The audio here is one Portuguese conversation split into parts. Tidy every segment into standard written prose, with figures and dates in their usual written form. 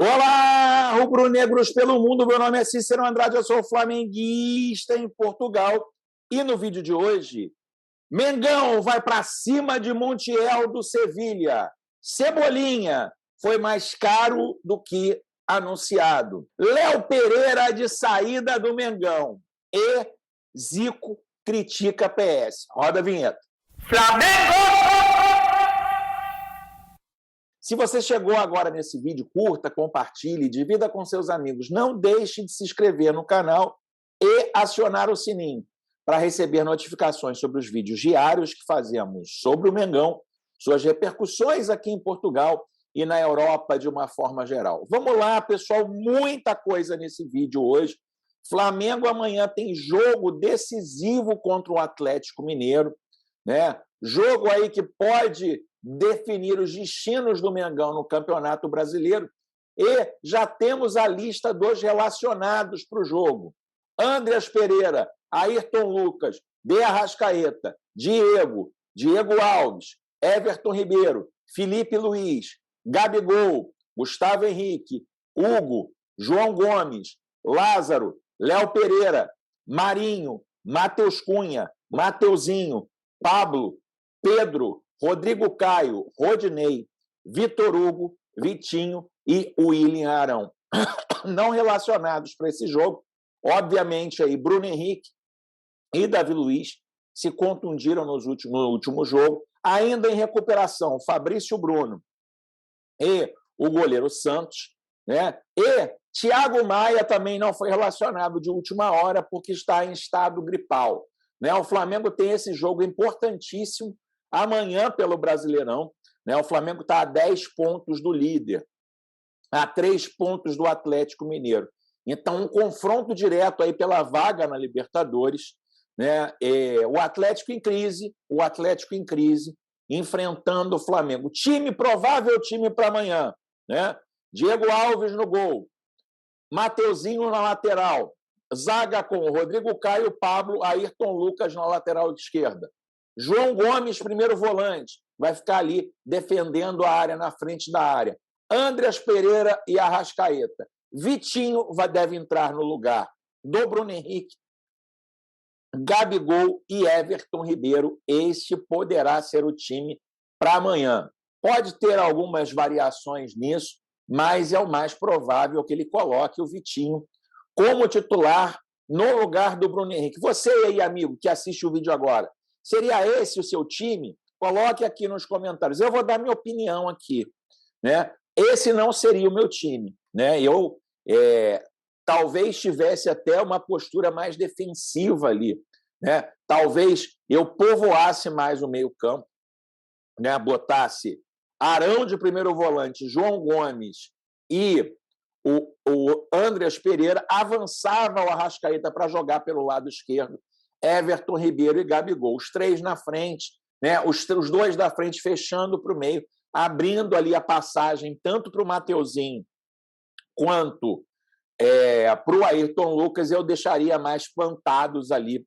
Olá, rubro-negros pelo mundo. Meu nome é Cícero Andrade, eu sou flamenguista em Portugal. E no vídeo de hoje, Mengão vai para cima de Montiel do Sevilha. Cebolinha foi mais caro do que anunciado. Léo Pereira de saída do Mengão. E Zico critica PS. Roda a vinheta. Flamengo! Se você chegou agora nesse vídeo, curta, compartilhe, divida com seus amigos. Não deixe de se inscrever no canal e acionar o sininho para receber notificações sobre os vídeos diários que fazemos sobre o Mengão, suas repercussões aqui em Portugal e na Europa de uma forma geral. Vamos lá, pessoal, muita coisa nesse vídeo hoje. Flamengo amanhã tem jogo decisivo contra o Atlético Mineiro, né? Jogo aí que pode definir os destinos do Mengão no Campeonato Brasileiro. E já temos a lista dos relacionados para o jogo. Andreas Pereira, Ayrton Lucas, De Arrascaeta, Diego Alves, Everton Ribeiro, Felipe Luiz, Gabigol, Gustavo Henrique, Hugo, João Gomes, Lázaro, Léo Pereira, Marinho, Matheus Cunha, Mateuzinho, Pablo, Pedro, Rodrigo Caio, Rodinei, Vitor Hugo, Vitinho e William Arão. Não relacionados para esse jogo, obviamente, aí Bruno Henrique e Davi Luiz se contundiram no último jogo. Ainda em recuperação, Fabrício Bruno e o goleiro Santos, né? E Thiago Maia também não foi relacionado de última hora porque está em estado gripal, né? O Flamengo tem esse jogo importantíssimo amanhã pelo Brasileirão, né? O Flamengo está a 10 pontos do líder, a 3 pontos do Atlético Mineiro. Então, um confronto direto aí pela vaga na Libertadores, né? O Atlético em crise, enfrentando o Flamengo. Provável time para amanhã, né? Diego Alves no gol, Mateuzinho na lateral, zaga com Rodrigo Caio, Pablo, Ayrton Lucas na lateral esquerda. João Gomes, primeiro volante, vai ficar ali defendendo a área, na frente da área. Andreas Pereira e Arrascaeta. Vitinho deve entrar no lugar do Bruno Henrique, Gabigol e Everton Ribeiro. Este poderá ser o time para amanhã. Pode ter algumas variações nisso, mas é o mais provável que ele coloque o Vitinho como titular no lugar do Bruno Henrique. Você aí, amigo, que assiste o vídeo agora, seria esse o seu time? Coloque aqui nos comentários. Eu vou dar minha opinião aqui, né? Esse não seria o meu time, né? Eu talvez tivesse até uma postura mais defensiva ali, né? Talvez eu povoasse mais o meio-campo, né? Botasse Arão de primeiro volante, João Gomes e o Andreas Pereira, avançava o Arrascaeta para jogar pelo lado esquerdo, Everton Ribeiro e Gabigol, os três na frente, né? Os dois da frente fechando para o meio, abrindo ali a passagem tanto para o Mateuzinho quanto para o Ayrton Lucas. Eu deixaria mais plantados ali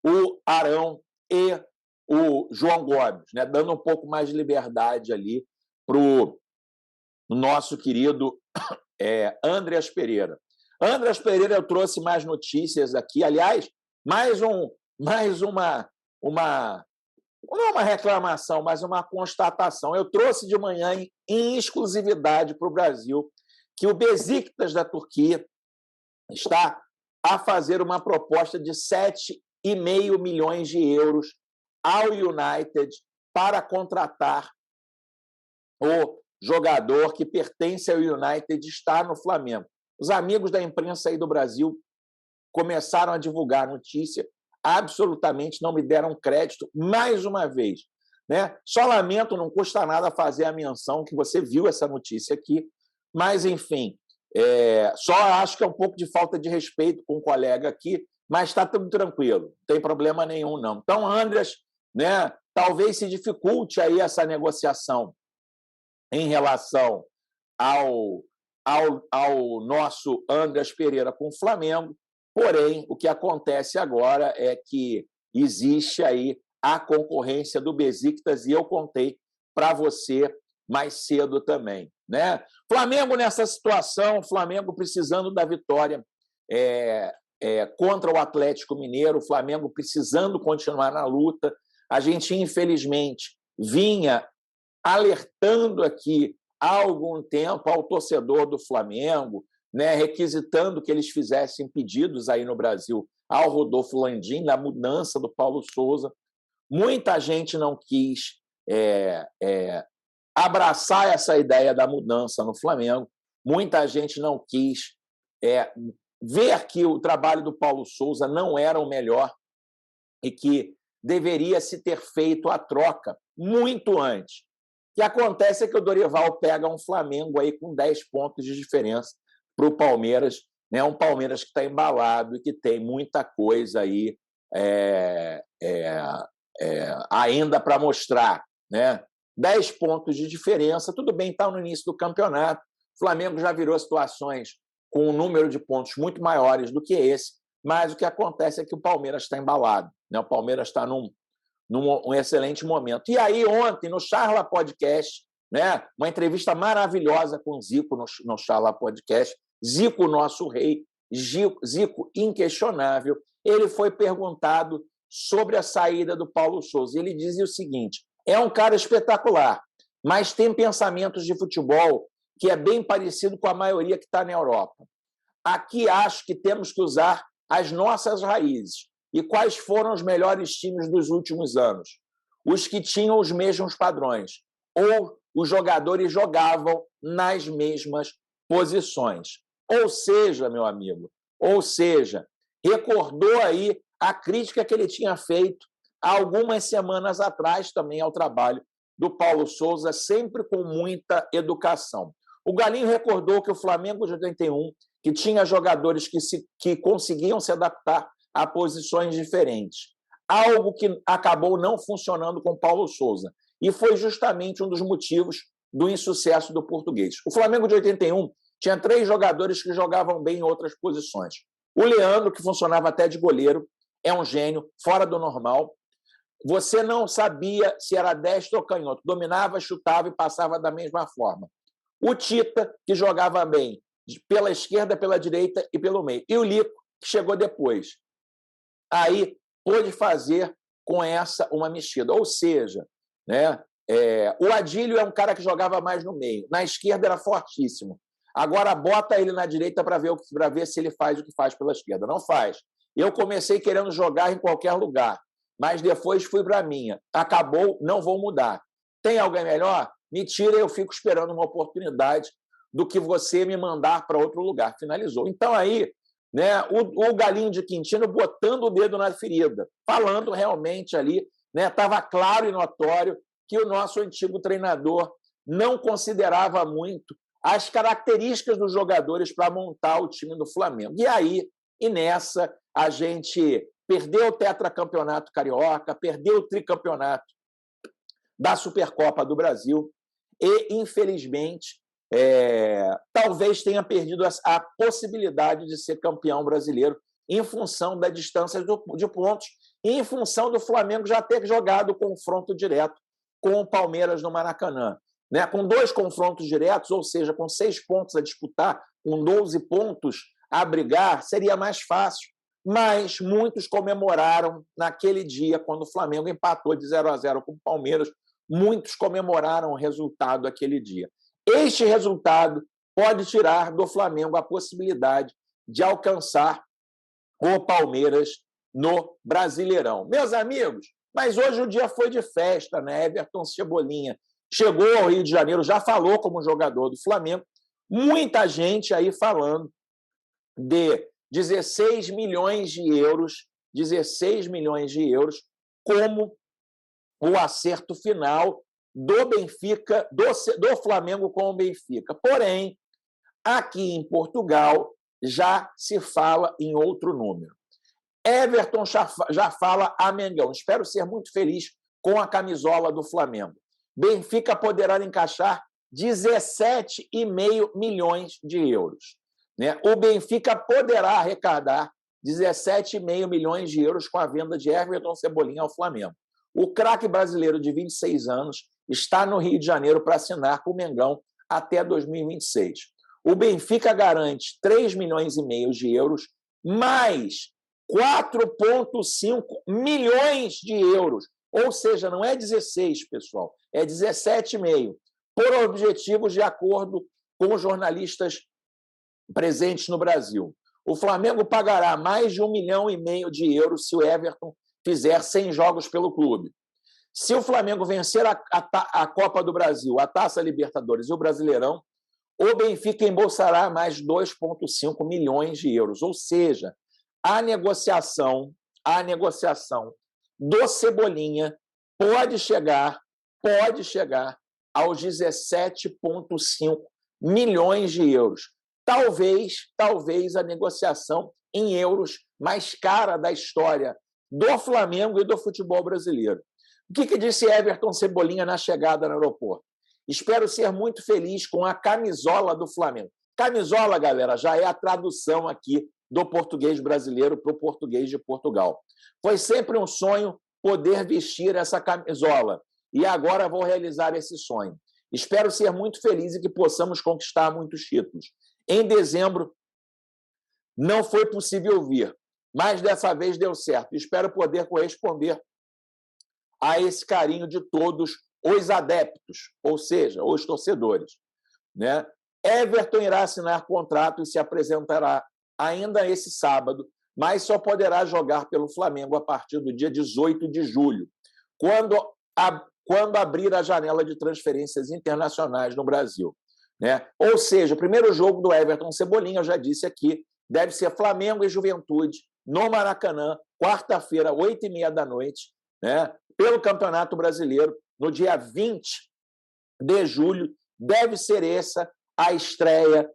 o Arão e o João Gomes, né? Dando um pouco mais de liberdade ali para o nosso querido Andreas Pereira. Andreas Pereira, eu trouxe mais notícias aqui. Aliás, não é uma reclamação, mas uma constatação. Eu trouxe de manhã em exclusividade para o Brasil que o Besiktas da Turquia está a fazer uma proposta de 7,5 milhões de euros ao United para contratar o jogador que pertence ao United e está no Flamengo. Os amigos da imprensa aí do Brasil começaram a divulgar a notícia, absolutamente não me deram crédito, mais uma vez, né? Só lamento, não custa nada fazer a menção que você viu essa notícia aqui, mas, enfim, só acho que é um pouco de falta de respeito com o colega aqui, mas está tudo tranquilo, não tem problema nenhum, não. Então, Andreas, né, talvez se dificulte aí essa negociação em relação ao nosso Andreas Pereira com o Flamengo. Porém, o que acontece agora é que existe aí a concorrência do Besiktas, e eu contei para você mais cedo também, né? Flamengo nessa situação, Flamengo precisando da vitória contra o Atlético Mineiro, o Flamengo precisando continuar na luta. A gente, infelizmente, vinha alertando aqui há algum tempo ao torcedor do Flamengo, né, requisitando que eles fizessem pedidos aí no Brasil ao Rodolfo Landim, da mudança do Paulo Souza. Muita gente não quis abraçar essa ideia da mudança no Flamengo, muita gente não quis ver que o trabalho do Paulo Souza não era o melhor e que deveria se ter feito a troca muito antes. O que acontece é que o Dorival pega um Flamengo aí com 10 pontos de diferença para o Palmeiras, né? Um Palmeiras que está embalado e que tem muita coisa aí ainda para mostrar, né? 10 pontos de diferença, tudo bem, está no início do campeonato. O Flamengo já virou situações com um número de pontos muito maiores do que esse, mas o que acontece é que o Palmeiras está embalado, né? O Palmeiras está num excelente momento. E aí, ontem, no Charla Podcast, né, uma entrevista maravilhosa com o Zico no Charla Podcast, Zico, nosso rei, Zico inquestionável, ele foi perguntado sobre a saída do Paulo Souza. Ele dizia o seguinte: é um cara espetacular, mas tem pensamentos de futebol que é bem parecido com a maioria que está na Europa. Aqui acho que temos que usar as nossas raízes. E quais foram os melhores times dos últimos anos? Os que tinham os mesmos padrões, ou os jogadores jogavam nas mesmas posições. Ou seja, meu amigo, recordou aí a crítica que ele tinha feito há algumas semanas atrás também ao trabalho do Paulo Souza, sempre com muita educação. O Galinho recordou que o Flamengo de 81, que tinha jogadores que conseguiam se adaptar a posições diferentes, algo que acabou não funcionando com Paulo Souza, e foi justamente um dos motivos do insucesso do português. O Flamengo de 81 tinha 3 jogadores que jogavam bem em outras posições. O Leandro, que funcionava até de goleiro, é um gênio, fora do normal. Você não sabia se era destro ou canhoto, dominava, chutava e passava da mesma forma. O Tita, que jogava bem pela esquerda, pela direita e pelo meio. E o Lico, que chegou depois. Aí pôde fazer com essa uma mexida. Ou seja, né, o Adílio é um cara que jogava mais no meio. Na esquerda era fortíssimo. Agora bota ele na direita para ver se ele faz o que faz pela esquerda. Não faz. Eu comecei querendo jogar em qualquer lugar, mas depois fui para a minha. Acabou, não vou mudar. Tem alguém melhor? Me tira e eu fico esperando uma oportunidade do que você me mandar para outro lugar. Finalizou. Então aí, né, o Galinho de Quintino botando o dedo na ferida, falando realmente ali, né, estava claro e notório que o nosso antigo treinador não considerava muito as características dos jogadores para montar o time do Flamengo. E aí, nessa, a gente perdeu o tetracampeonato carioca, perdeu o tricampeonato da Supercopa do Brasil e, infelizmente, talvez tenha perdido a possibilidade de ser campeão brasileiro em função da distância de pontos e em função do Flamengo já ter jogado o confronto direto com o Palmeiras no Maracanã. Né? Com 2 confrontos diretos, ou seja, com 6 pontos a disputar, com 12 pontos a brigar, seria mais fácil. Mas muitos comemoraram naquele dia, quando o Flamengo empatou de 0-0 com o Palmeiras, muitos comemoraram o resultado daquele dia. Este resultado pode tirar do Flamengo a possibilidade de alcançar o Palmeiras no Brasileirão. Meus amigos, mas hoje o dia foi de festa, né? Everton Cebolinha chegou ao Rio de Janeiro, já falou como jogador do Flamengo, muita gente aí falando de 16 milhões de euros como o acerto final do Benfica, do Flamengo com o Benfica. Porém, aqui em Portugal já se fala em outro número. Everton já fala a Mengão. Espero ser muito feliz com a camisola do Flamengo. Benfica poderá encaixar 17,5 milhões de euros. Né? O Benfica poderá arrecadar 17,5 milhões de euros com a venda de Everton Cebolinha ao Flamengo. O craque brasileiro de 26 anos está no Rio de Janeiro para assinar com o Mengão até 2026. O Benfica garante 3,5 milhões de euros, mais 4,5 milhões de euros. Ou seja, não é 16, pessoal, é 17,5, por objetivos de acordo com os jornalistas presentes no Brasil. O Flamengo pagará mais de 1,5 milhão de euros se o Everton fizer 100 jogos pelo clube. Se o Flamengo vencer a Copa do Brasil, a Taça Libertadores e o Brasileirão, o Benfica embolsará mais 2,5 milhões de euros. Ou seja, a negociação do Cebolinha pode chegar aos 17,5 milhões de euros. Talvez a negociação em euros mais cara da história do Flamengo e do futebol brasileiro. O que disse Everton Cebolinha na chegada no aeroporto? Espero ser muito feliz com a camisola do Flamengo. Camisola, galera, já é a tradução aqui do português brasileiro para o português de Portugal. Foi sempre um sonho poder vestir essa camisola e agora vou realizar esse sonho. Espero ser muito feliz e que possamos conquistar muitos títulos. Em dezembro, não foi possível vir, mas dessa vez deu certo. Espero poder corresponder a esse carinho de todos os adeptos, ou seja, os torcedores, né? Everton irá assinar contrato e se apresentará ainda esse sábado, mas só poderá jogar pelo Flamengo a partir do dia 18 de julho, quando abrir a janela de transferências internacionais no Brasil, né? Ou seja, o primeiro jogo do Everton Cebolinha, eu já disse aqui, deve ser Flamengo e Juventude, no Maracanã, quarta-feira, 8h30, né? Pelo Campeonato Brasileiro, no dia 20 de julho, deve ser essa a estreia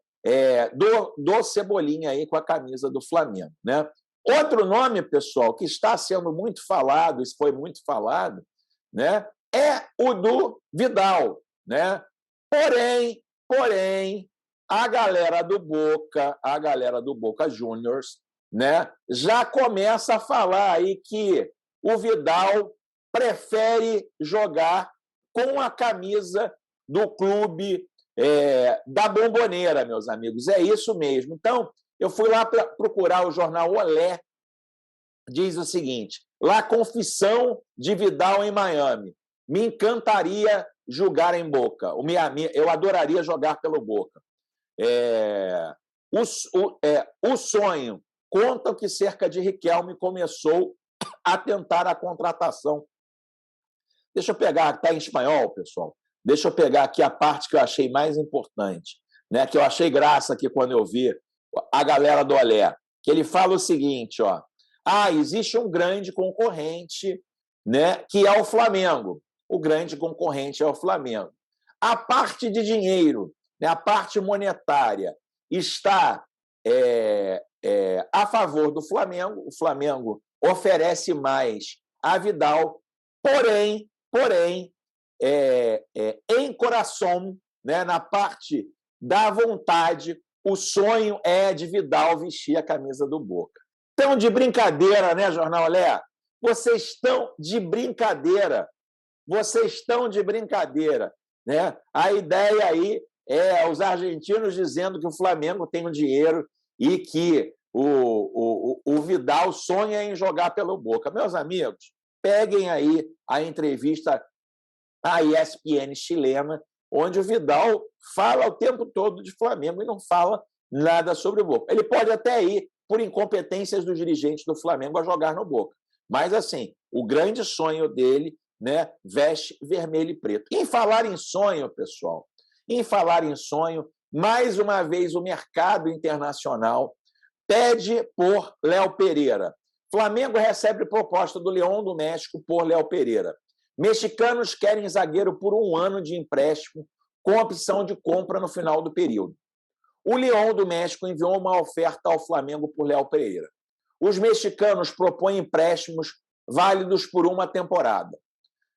do Cebolinha aí com a camisa do Flamengo, né? Outro nome, pessoal, que está sendo muito falado, isso foi muito falado, né, é o do Vidal, né? Porém, a galera do Boca Juniors, né, já começa a falar aí que o Vidal prefere jogar com a camisa do clube da Bombonera, meus amigos. É isso mesmo. Então, eu fui lá procurar o jornal Olé, diz o seguinte: La confissão de Vidal em Miami. Me encantaria jogar em Boca. Eu adoraria jogar pelo Boca. O sonho. Contam que cerca de Riquelme começou a tentar a contratação. Deixa eu pegar, está em espanhol, pessoal. Deixa eu pegar aqui a parte que eu achei mais importante, né? Que eu achei graça aqui quando eu vi a galera do Olé, que ele fala o seguinte, ó: existe um grande concorrente, né, que é o Flamengo. O grande concorrente é o Flamengo. A parte de dinheiro, né, a parte monetária, está a favor do Flamengo. O Flamengo oferece mais a Vidal, porém, em coração, né, na parte da vontade, o sonho é de Vidal vestir a camisa do Boca. Estão de brincadeira, né, Jornal Olé? Vocês estão de brincadeira. Né? A ideia aí é os argentinos dizendo que o Flamengo tem o dinheiro e que o Vidal sonha em jogar pelo Boca. Meus amigos, peguem aí a entrevista à ESPN chilena, onde o Vidal fala o tempo todo de Flamengo e não fala nada sobre o Boca. Ele pode até ir por incompetências dos dirigentes do Flamengo a jogar no Boca. Mas, assim, o grande sonho dele, né, veste vermelho e preto. Em falar em sonho, pessoal, mais uma vez o mercado internacional pede por Léo Pereira. Flamengo recebe proposta do Leão do México por Léo Pereira. Mexicanos querem zagueiro por 1 ano de empréstimo com opção de compra no final do período. O Leão do México enviou uma oferta ao Flamengo por Léo Pereira. Os mexicanos propõem empréstimos válidos por 1 temporada.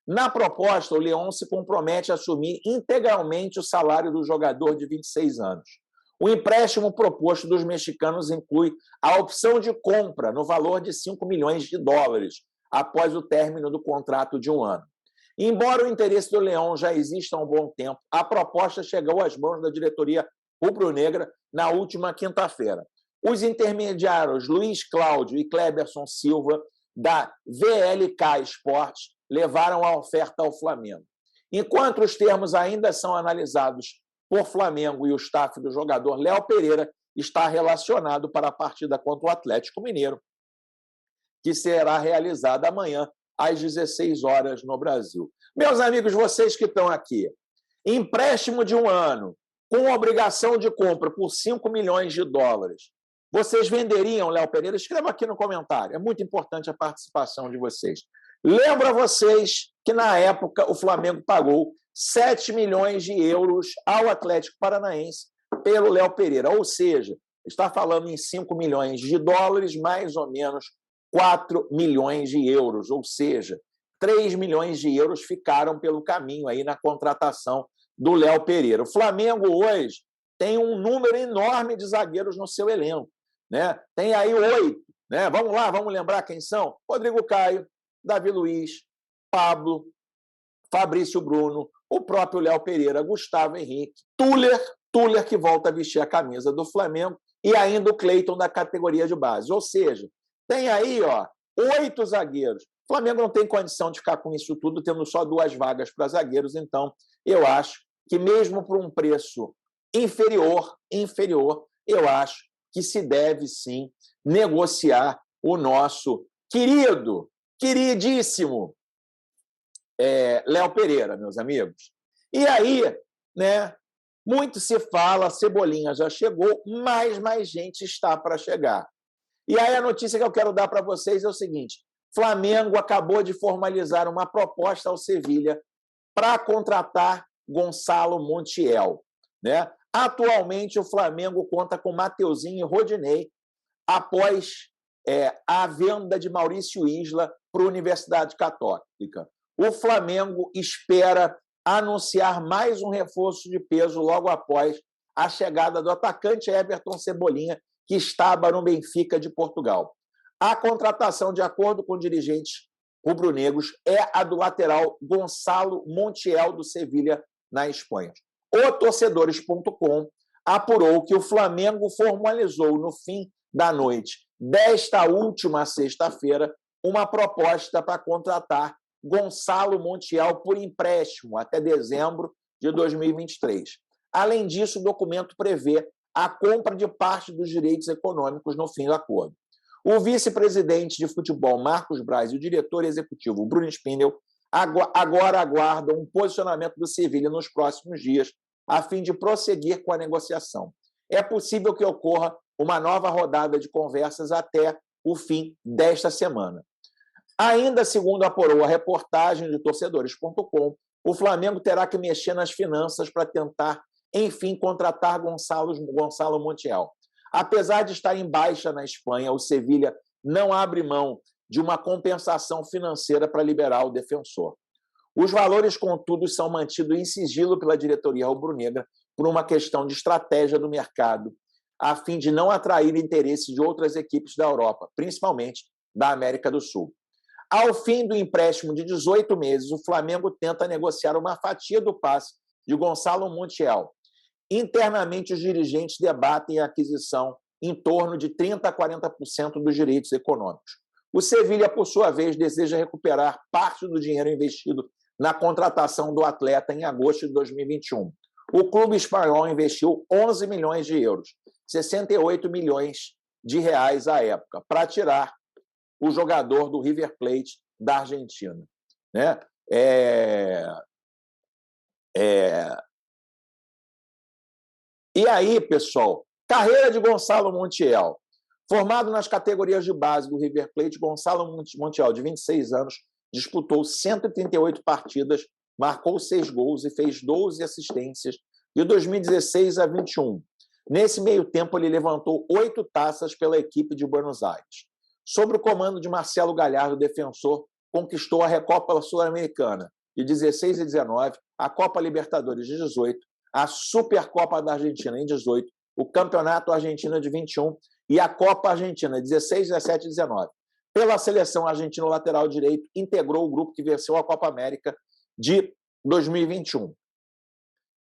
Na proposta, o Leão se compromete a assumir integralmente o salário do jogador de 26 anos. O empréstimo proposto dos mexicanos inclui a opção de compra no valor de $5 milhões após o término do contrato de 1 ano. Embora o interesse do Leão já exista há um bom tempo, a proposta chegou às mãos da diretoria rubro-negra na última quinta-feira. Os intermediários Luiz Cláudio e Cleberson Silva, da VLK Esportes, levaram a oferta ao Flamengo. Enquanto os termos ainda são analisados por Flamengo e o staff do jogador, Léo Pereira está relacionado para a partida contra o Atlético Mineiro, que será realizada amanhã, às 16 horas, no Brasil. Meus amigos, vocês que estão aqui, empréstimo de 1 ano, com obrigação de compra por 5 milhões de dólares, vocês venderiam, Léo Pereira? Escreva aqui no comentário, é muito importante a participação de vocês. Lembro a vocês que, na época, o Flamengo pagou 7 milhões de euros ao Atlético Paranaense pelo Léo Pereira, ou seja, está falando em 5 milhões de dólares, mais ou menos 4 milhões de euros, ou seja, 3 milhões de euros ficaram pelo caminho aí na contratação do Léo Pereira. O Flamengo hoje tem um número enorme de zagueiros no seu elenco, né? Tem aí 8, né? Vamos lá, vamos lembrar quem são? Rodrigo Caio, Davi Luiz, Pablo, Fabrício Bruno, o próprio Léo Pereira, Gustavo Henrique, Tuller que volta a vestir a camisa do Flamengo, e ainda o Cleiton da categoria de base. Ou seja, tem aí 8 zagueiros. O Flamengo não tem condição de ficar com isso tudo, tendo só 2 vagas para zagueiros, então eu acho que mesmo por um preço inferior, eu acho que se deve sim negociar o nosso queridíssimo Léo Pereira, meus amigos. E aí, né, muito se fala, Cebolinha já chegou, mas mais gente está para chegar. E aí a notícia que eu quero dar para vocês é o seguinte: Flamengo acabou de formalizar uma proposta ao Sevilha para contratar Gonçalo Montiel, né? Atualmente, o Flamengo conta com Mateuzinho e Rodinei após a venda de Maurício Isla para a Universidade Católica. O Flamengo espera anunciar mais um reforço de peso logo após a chegada do atacante Everton Cebolinha, que estava no Benfica de Portugal. A contratação, de acordo com dirigentes rubro-negros, é a do lateral Gonçalo Montiel, do Sevilha, na Espanha. O Torcedores.com apurou que o Flamengo formalizou no fim da noite desta última sexta-feira uma proposta para contratar Gonçalo Montiel por empréstimo até dezembro de 2023. Além disso, o documento prevê a compra de parte dos direitos econômicos no fim do acordo. O vice-presidente de futebol, Marcos Braz, e o diretor executivo, Bruno Spindel, agora aguardam um posicionamento do Sevilha nos próximos dias, a fim de prosseguir com a negociação. É possível que ocorra uma nova rodada de conversas até o fim desta semana. Ainda segundo apurou a reportagem de Torcedores.com, o Flamengo terá que mexer nas finanças para tentar, enfim, contratar Gonçalo Montiel. Apesar de estar em baixa na Espanha, o Sevilha não abre mão de uma compensação financeira para liberar o defensor. Os valores, contudo, são mantidos em sigilo pela diretoria rubro-negra por uma questão de estratégia do mercado, a fim de não atrair interesse de outras equipes da Europa, principalmente da América do Sul. Ao fim do empréstimo de 18 meses, o Flamengo tenta negociar uma fatia do passe de Gonçalo Montiel. Internamente, os dirigentes debatem a aquisição em torno de 30% a 40% dos direitos econômicos. O Sevilha, por sua vez, deseja recuperar parte do dinheiro investido na contratação do atleta em agosto de 2021. O clube espanhol investiu 11 milhões de euros, 68 milhões de reais à época, para tirar o jogador do River Plate da Argentina, né? E aí, pessoal, carreira de Gonçalo Montiel. Formado nas categorias de base do River Plate, Gonçalo Montiel, de 26 anos, disputou 138 partidas, marcou 6 gols e fez 12 assistências de 2016 a 21. Nesse meio tempo, ele levantou 8 taças pela equipe de Buenos Aires. Sob o comando de Marcelo Gallardo, defensor, conquistou a Recopa Sul-Americana de 16 e 19, a Copa Libertadores de 18, a Supercopa da Argentina em 18, o Campeonato Argentino de 21 e a Copa Argentina 16, 17 e 19. Pela seleção argentina, o lateral direito integrou o grupo que venceu a Copa América de 2021.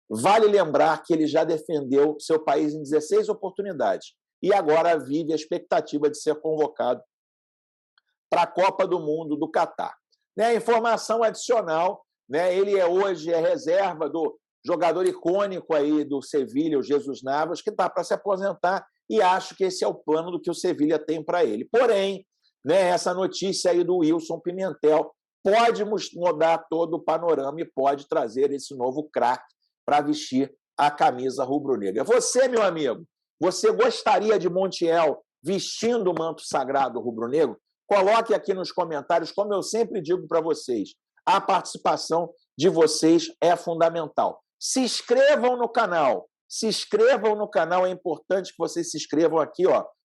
Vale lembrar que ele já defendeu seu país em 16 oportunidades e agora vive a expectativa de ser convocado para a Copa do Mundo do Catar. Informação adicional, ele hoje é reserva do jogador icônico aí do Sevilha, o Jesus Navas, que está para se aposentar, e acho que esse é o plano do que o Sevilha tem para ele. Porém, essa notícia aí do Wilson Pimentel pode mudar todo o panorama e pode trazer esse novo craque para vestir a camisa rubro-negra. Você, meu amigo, você gostaria de Montiel vestindo o manto sagrado rubro-negro? Coloque aqui nos comentários, como eu sempre digo para vocês, a participação de vocês é fundamental. Se inscrevam no canal, é importante que vocês se inscrevam aqui,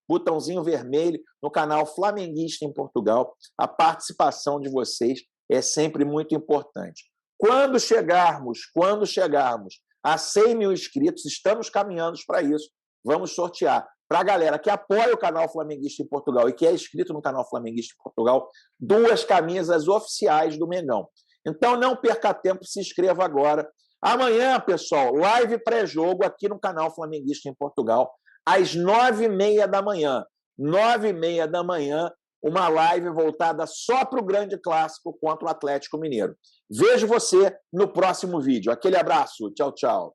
botãozinho vermelho, no canal Flamenguista em Portugal. A participação de vocês é sempre muito importante. Quando chegarmos a 100 mil inscritos, estamos caminhando para isso, vamos sortear para a galera que apoia o canal Flamenguista em Portugal e que é inscrito no canal Flamenguista em Portugal, 2 camisas oficiais do Mengão. Então, não perca tempo, se inscreva agora. Amanhã, pessoal, live pré-jogo aqui no canal Flamenguista em Portugal, às 9h30 da manhã. 9h30 da manhã, uma live voltada só para o grande clássico contra o Atlético Mineiro. Vejo você no próximo vídeo. Aquele abraço. Tchau, tchau.